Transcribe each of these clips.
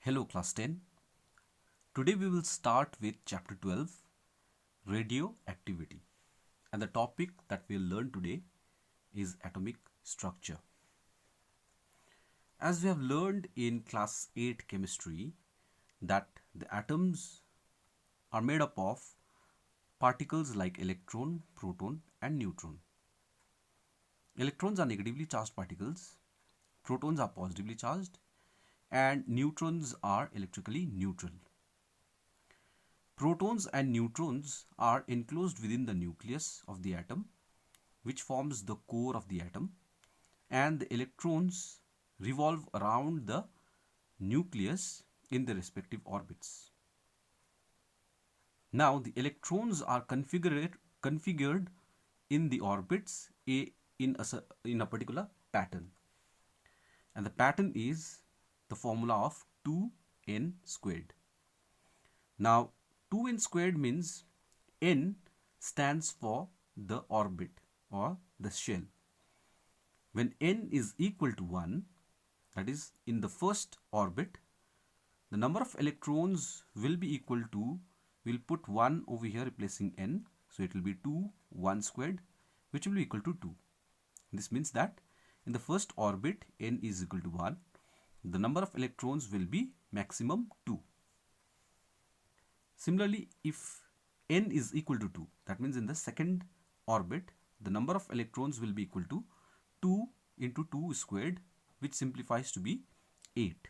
Hello class 10. Today we will start with chapter 12, radioactivity. And the topic that we'll learn today is atomic structure. As we have learned in class 8 chemistry that the atoms are made up of particles like electron, proton and neutron. Electrons are negatively charged particles, protons are positively charged and neutrons are electrically neutral. Protons and neutrons are enclosed within the nucleus of the atom, which forms the core of the atom, and the electrons revolve around the nucleus in their respective orbits. Now the electrons are configured in the orbits in a particular pattern, and the pattern is the formula of 2n squared. Now 2n squared means n stands for the orbit or the shell. When n is equal to 1, that is in the first orbit, the number of electrons will be equal to, we'll put 1 over here replacing n, so it will be 2 1 squared, which will be equal to 2. This means that in the first orbit n is equal to 1, the number of electrons will be maximum 2. Similarly, if n is equal to 2, that means in the second orbit, the number of electrons will be equal to 2 into 2 squared, which simplifies to be 8.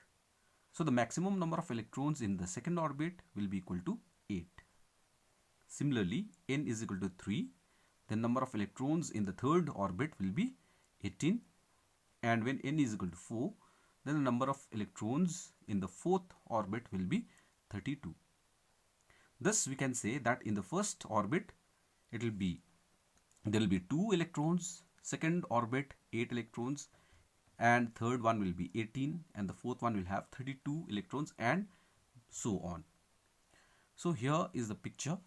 So the maximum number of electrons in the second orbit will be equal to 8. Similarly, n is equal to 3, then number of electrons in the third orbit will be 18, and when n is equal to 4, then the number of electrons in the fourth orbit will be 32. Thus we can say that in the first orbit there will be 2 electrons, second orbit 8 electrons, and third one will be 18, and the fourth one will have 32 electrons, and so on. So here is the picture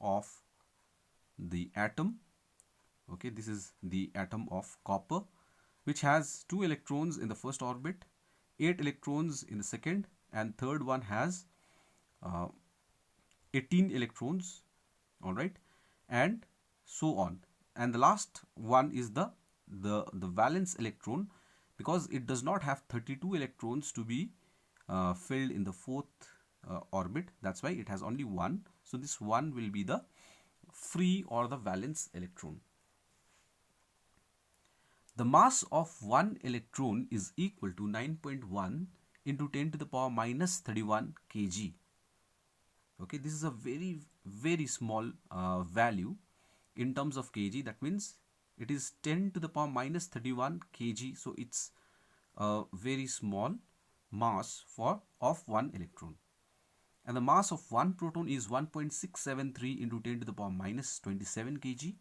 of the atom. Okay, this is the atom of copper, which has 2 electrons in the first orbit, 8 electrons in the second, and third one has 18 electrons, all right, and so on. And the last one is the valence electron, because it does not have 32 electrons to be filled in the fourth orbit. That's why it has only 1. So this 1 will be the free or the valence electron. The mass of one electron is equal to 9.1 into 10 to the power minus 31 kg. Okay, this is a very small value in terms of kg. That means it is 10 to the power minus 31 kg. So it's a very small mass of one electron. And the mass of one proton is 1.673 into 10 to the power minus 27 kg.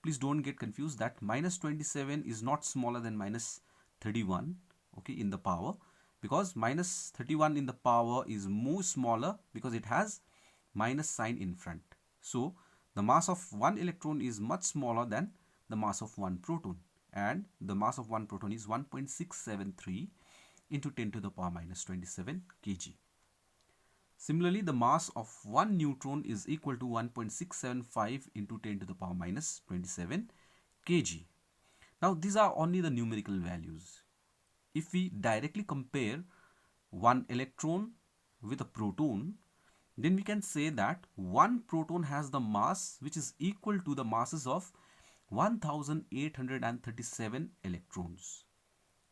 Please don't get confused that minus 27 is not smaller than minus 31, okay, in the power, because minus 31 in the power is more smaller because it has minus sign in front. So the mass of one electron is much smaller than the mass of one proton, and the mass of one proton is 1.673 into 10 to the power minus 27 kg. Similarly, the mass of one neutron is equal to 1.675 into 10 to the power minus 27 kg. Now these are only the numerical values. If we directly compare one electron with a proton, then we can say that one proton has the mass which is equal to the masses of 1837 electrons.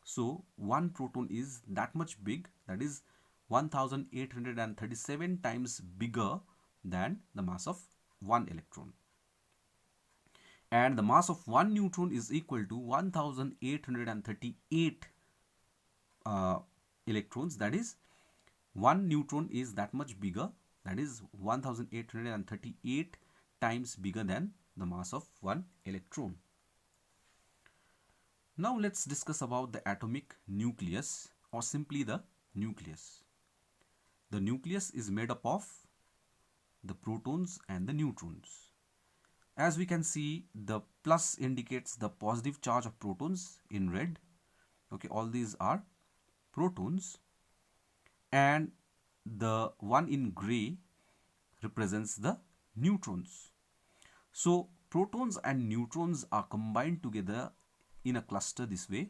So one proton is that much big, that is 1837 times bigger than the mass of one electron. And the mass of one neutron is equal to 1838 electrons, that is one neutron is that much bigger, that is 1838 times bigger than the mass of one electron. Now let's discuss about the atomic nucleus, or simply the nucleus. The nucleus is made up of the protons and the neutrons. As we can see, the plus indicates the positive charge of protons in red. Okay, all these are protons, and the one in gray represents the neutrons. So protons and neutrons are combined together in a cluster this way,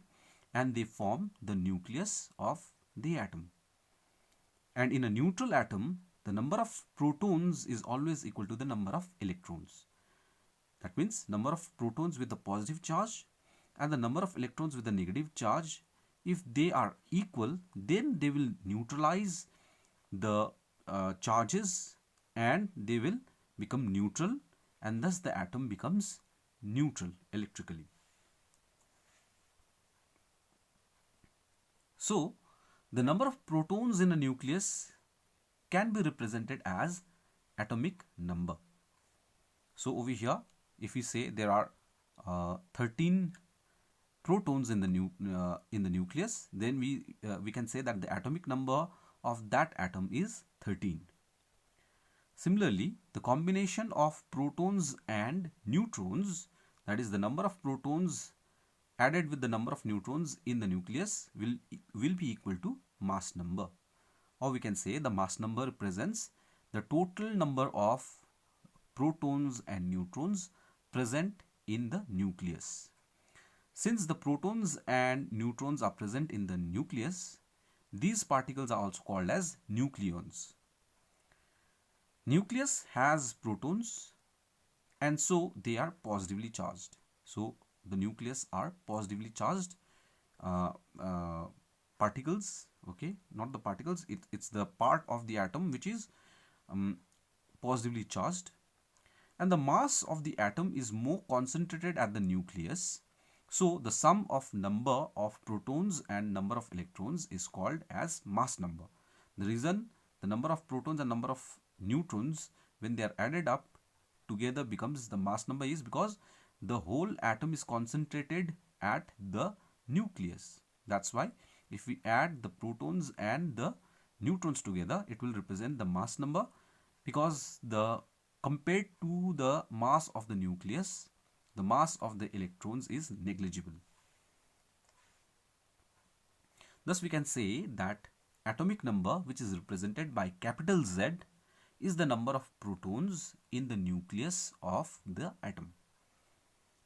and they form the nucleus of the atom. And in a neutral atom, the number of protons is always equal to the number of electrons. That means number of protons with the positive charge and the number of electrons with the negative charge, if they are equal, then they will neutralize the charges and they will become neutral, and thus the atom becomes neutral electrically. So the number of protons in a nucleus can be represented as atomic number. So over here, if we say there are 13 protons in the nucleus, then we can say that the atomic number of that atom is 13. Similarly, the combination of protons and neutrons, that is the number of protons added with the number of neutrons in the nucleus, will be equal to mass number. Or we can say the mass number represents the total number of protons and neutrons present in the nucleus. Since the protons and neutrons are present in the nucleus, these particles are also called as nucleons. Nucleus has protons, and so they are positively charged. So the nucleus are positively charged particles, okay, not the particles, it's the part of the atom which is positively charged, and the mass of the atom is more concentrated at the nucleus. So the sum of number of protons and number of electrons is called as mass number. The reason the number of protons and number of neutrons, when they are added up together, becomes the mass number is because the whole atom is concentrated at the nucleus. That's why if we add the protons and the neutrons together, it will represent the mass number, because compared to the mass of the nucleus, the mass of the electrons is negligible. Thus we can say that atomic number, which is represented by capital Z, is the number of protons in the nucleus of the atom.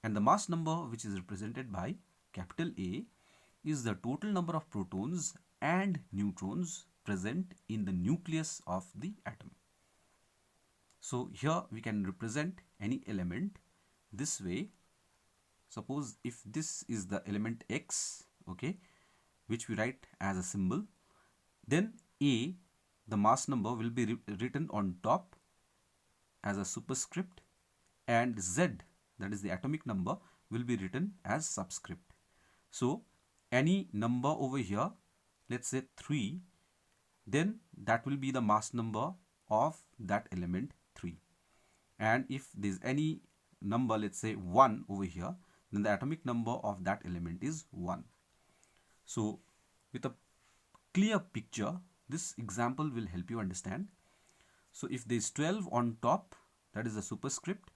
And the mass number, which is represented by capital A, is the total number of protons and neutrons present in the nucleus of the atom. So here we can represent any element this way. Suppose if this is the element X, okay, which we write as a symbol, then A, the mass number, will be written on top as a superscript, and Z, that is the atomic number, will be written as subscript. So any number over here, let's say 3, then that will be the mass number of that element 3. And if there's any number, let's say 1 over here, then the atomic number of that element is 1. So with a clear picture, this example will help you understand. So if there is 12 on top, that is a superscript.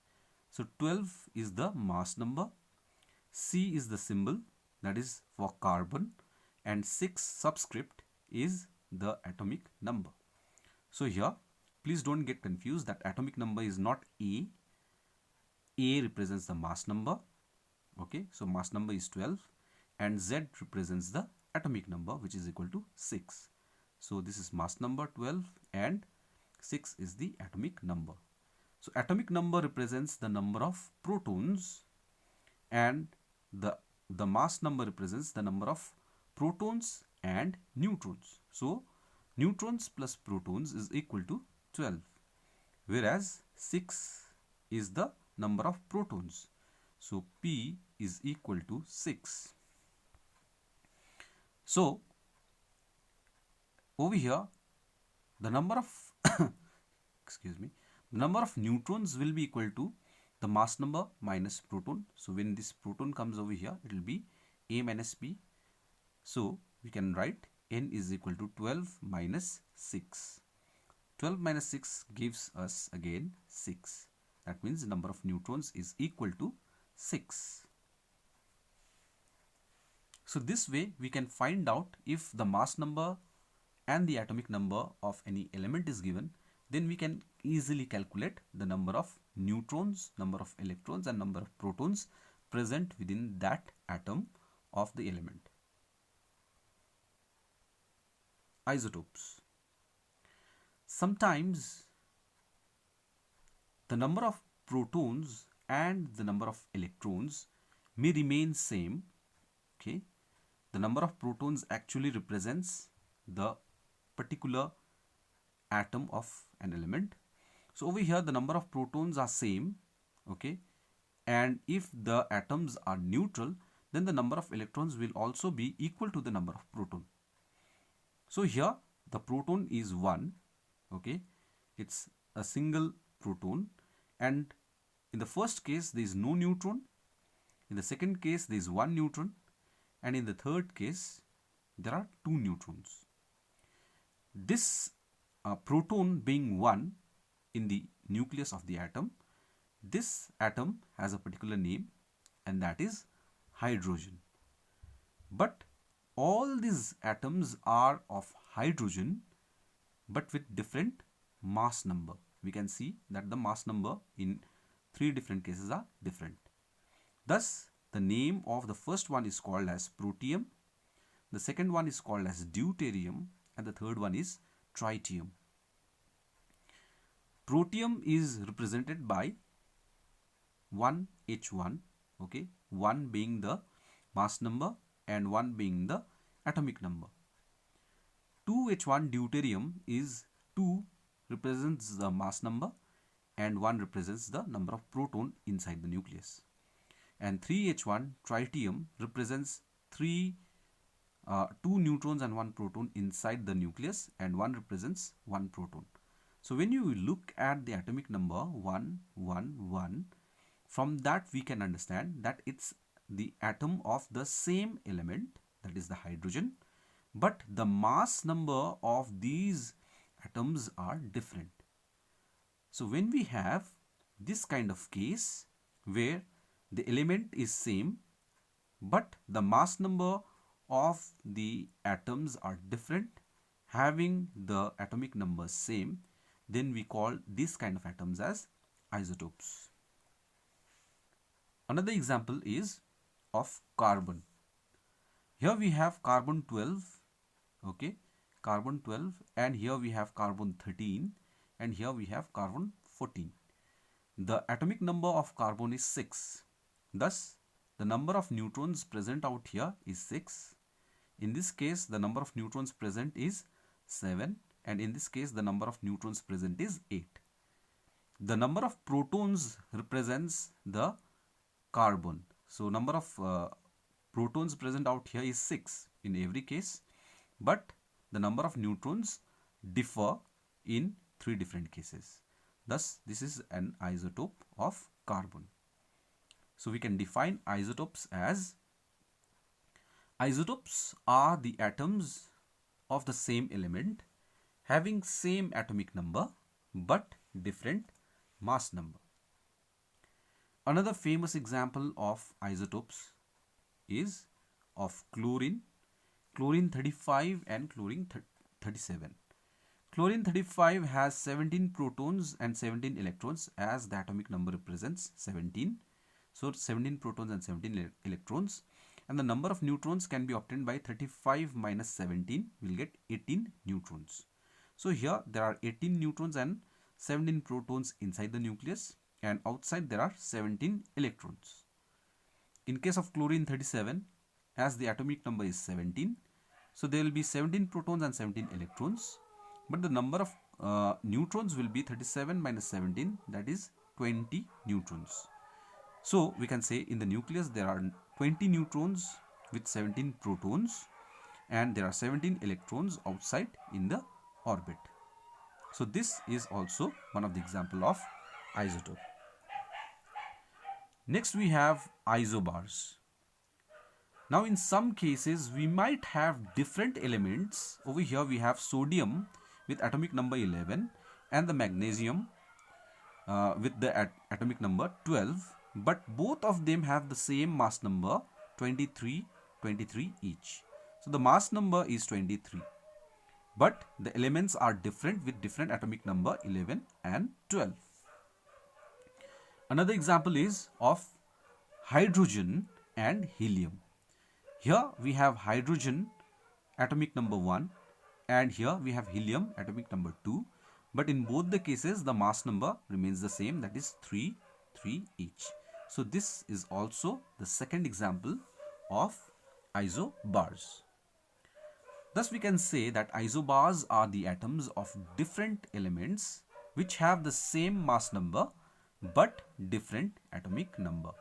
So 12 is the mass number, C is the symbol, that is for carbon, and 6 subscript is the atomic number. So here, please don't get confused that atomic number is not A. A represents the mass number, okay, so mass number is 12, and Z represents the atomic number, which is equal to 6. So this is mass number 12 and 6 is the atomic number. So atomic number represents the number of protons, and the mass number represents the number of protons and neutrons. So neutrons plus protons is equal to 12, whereas 6 is the number of protons. So P is equal to 6. So over here, the number of excuse me, the number of neutrons will be equal to the mass number minus proton. So when this proton comes over here, it will be A minus B. So we can write N is equal to 12 minus 6. 12 minus 6 gives us again 6. That means the number of neutrons is equal to 6. So this way we can find out if the mass number and the atomic number of any element is given, then we can easily calculate the number of neutrons, number of electrons and number of protons present within that atom of the element. Isotopes. Sometimes the number of protons and the number of electrons may remain same. Okay, the number of protons actually represents the particular atom of an element. So over here the number of protons are same, okay, and if the atoms are neutral, then the number of electrons will also be equal to the number of proton. So here the proton is 1, okay, it's a single proton, and in the first case there is no neutron, in the second case there is 1 neutron, and in the third case there are 2 neutrons. This proton being 1 in the nucleus of the atom, this atom has a particular name, and that is hydrogen. But all these atoms are of hydrogen but with different mass number. We can see that the mass number in 3 different cases are different. Thus, the name of the first one is called as protium, the second one is called as deuterium, and the third one is tritium. Protium is represented by 1H1, okay, 1 being the mass number and 1 being the atomic number. 2H1 deuterium is 2 represents the mass number and 1 represents the number of proton inside the nucleus. And 3H1 tritium represents 2 neutrons and 1 proton inside the nucleus, and 1 represents 1 proton. So when you look at the atomic number 1, 1, 1, from that we can understand that it's the atom of the same element, that is the hydrogen, but the mass number of these atoms are different. So when we have this kind of case where the element is same but the mass number of the atoms are different, having the atomic numbers same, then we call this kind of atoms as isotopes. Another example is of carbon. Here we have carbon 12, okay, carbon 12, and here we have carbon 13, and here we have carbon 14. The atomic number of carbon is 6. Thus, the number of neutrons present out here is 6. In this case, the number of neutrons present is 7, and in this case, the number of neutrons present is 8. The number of protons represents the carbon. So, number of protons present out here is 6 in every case, but the number of neutrons differ in 3 different cases. Thus, this is an isotope of carbon. So, we can define isotopes as isotopes are the atoms of the same element having same atomic number but different mass number. Another famous example of isotopes is of chlorine, chlorine 35 and chlorine 37. Chlorine 35 has 17 protons and 17 electrons, as the atomic number represents 17. So 17 protons and 17 electrons, and the number of neutrons can be obtained by 35 minus 17, we will get 18 neutrons. So here there are 18 neutrons and 17 protons inside the nucleus, and outside there are 17 electrons. In case of chlorine 37, as the atomic number is 17, so there will be 17 protons and 17 electrons, but the number of neutrons will be 37 minus 17, that is 20 neutrons. So we can say in the nucleus there are 20 neutrons with 17 protons, and there are 17 electrons outside in the orbit. So this is also one of the example of isotope. Next we have isobars. Now in some cases we might have different elements. Over here we have sodium with atomic number 11 and the magnesium with the atomic number 12, but both of them have the same mass number 23 each. So the mass number is 23. but the elements are different with different atomic number 11 and 12. Another example is of hydrogen and helium. Here we have hydrogen atomic number 1 and here we have helium atomic number 2, but in both the cases the mass number remains the same, that is 3 each. So this is also the second example of isobars. Thus we can say that isobars are the atoms of different elements which have the same mass number but different atomic number.